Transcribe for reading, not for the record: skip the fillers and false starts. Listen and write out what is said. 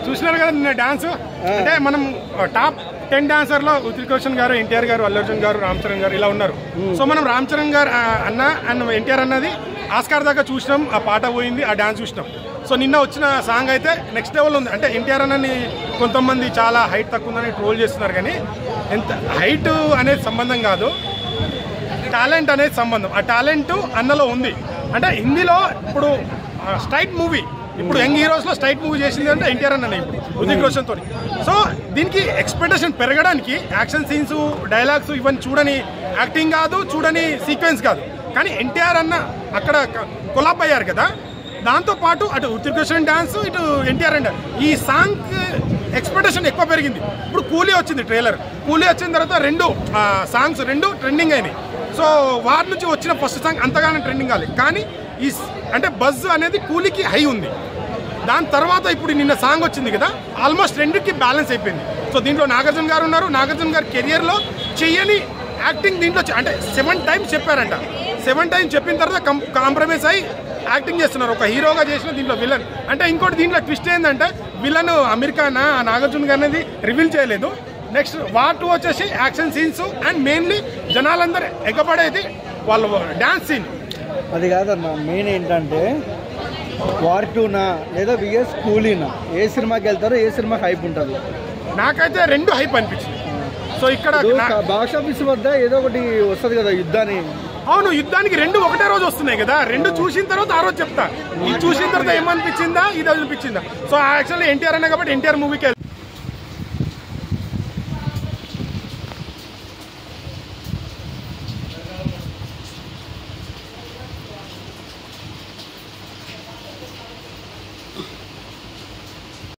చూసినారు కదా నిన్న డాన్స్. అంటే మనం టాప్ 10 డాన్సర్లో హృతిక్ రోషన్ గారు, ఎన్టీఆర్ గారు, అల్లు అర్జున్ గారు, రామ్ చరణ్ గారు ఇలా ఉన్నారు. సో మనం రామ్ చరణ్ గారు అన్న అండ్ ఎన్టీఆర్ అన్నది ఆస్కార్ దాకా చూసినాం. ఆ పాట పోయింది, ఆ డాన్స్ చూసినాం. సో నిన్న వచ్చిన సాంగ్ అయితే నెక్స్ట్ లెవెల్ ఉంది. అంటే ఎన్టీఆర్ అన్నని కొంతమంది చాలా హైట్ తక్కువ ఉందని ట్రోల్ చేస్తున్నారు, కానీ ఎంత హైట్ అనేది సంబంధం కాదు, టాలెంట్ అనేది సంబంధం. ఆ టాలెంట్ అన్నలో ఉంది. అంటే హిందీలో ఇప్పుడు స్ట్రైట్ మూవీ, ఇప్పుడు యంగ్ హీరోస్లో స్ట్రైట్ మూవీ చేసింది అంటే ఎన్టీఆర్ అన్న ఇప్పుడు హృతిక్ రోషన్తో. సో దీనికి ఎక్స్పెక్టేషన్ పెరగడానికి యాక్షన్ సీన్స్, డైలాగ్స్ ఇవన్నీ చూడని యాక్టింగ్ కాదు, చూడని సీక్వెన్స్ కాదు, కానీ ఎన్టీఆర్ అన్న అక్కడ కొలాబ్ అయ్యారు కదా. దాంతోపాటు అటు హృతిక్ రోషన్ డాన్స్, ఇటు ఎన్టీఆర్ అండ్ ఈ సాంగ్ ఎక్స్పెక్టేషన్ ఎక్కువ పెరిగింది. ఇప్పుడు కూలీ వచ్చింది ట్రైలర్, కూలీ వచ్చిన తర్వాత 2 సాంగ్స్ 2 ట్రెండింగ్ అయినాయి. సో వారి నుంచి వచ్చిన ఫస్ట్ సాంగ్ అంతగానో ట్రెండింగ్ కాలేదు, కానీ ఈ అంటే బజ్ అనేది కూలీకి హై ఉంది. దాని తర్వాత ఇప్పుడు నిన్న సాంగ్ వచ్చింది కదా, ఆల్మోస్ట్ 2కి బ్యాలెన్స్ అయిపోయింది. సో దీంట్లో నాగార్జున గారు ఉన్నారు. నాగార్జున గారి కెరియర్లో చెయ్యని యాక్టింగ్ దీంట్లో అంటే 7 టైమ్స్ చెప్పారంట. 7 టైమ్స్ చెప్పిన తర్వాత కాంప్రమైజ్ అయ్యి యాక్టింగ్ చేస్తున్నారు. ఒక హీరోగా చేసిన దీంట్లో విలన్ అంటే. ఇంకోటి దీంట్లో ట్విస్ట్ ఏంటంటే విలన్ అమీర్ ఖాన్ నాగార్జున గారు అనేది రివీల్ చేయలేదు. నెక్స్ట్ వార్ 2 వచ్చేసి యాక్షన్ సీన్స్ అండ్ మెయిన్లీ జనాలందరూ ఎగపడేది వాళ్ళ డ్యాన్స్ సీన్. అది కాదన్న, మెయిన్ ఏంటంటే వార్ 2నా లేదా విఎస్ కూలీనా, ఏ సినిమాకి వెళ్తారో ఏ సినిమా హైప్ ఉంటుంది? నాకైతే 2 హైప్ అనిపించింది. సో ఇక్కడ బాక్స్ ఆఫీస్ వద్ద ఏదో ఒకటి వస్తుంది కదా యుద్ధాన్ని. అవును, యుద్ధానికి 2 ఒకటే రోజు వస్తున్నాయి కదా. 2 చూసిన తర్వాత ఆ రోజు చెప్తా. ఇది చూసిన తర్వాత ఏమనిపించిందా, ఇది అనిపించిందా. సో యాక్చువల్లీ ఎన్టీఆర్ అనే కాబట్టి ఎన్టీఆర్ మూవీకి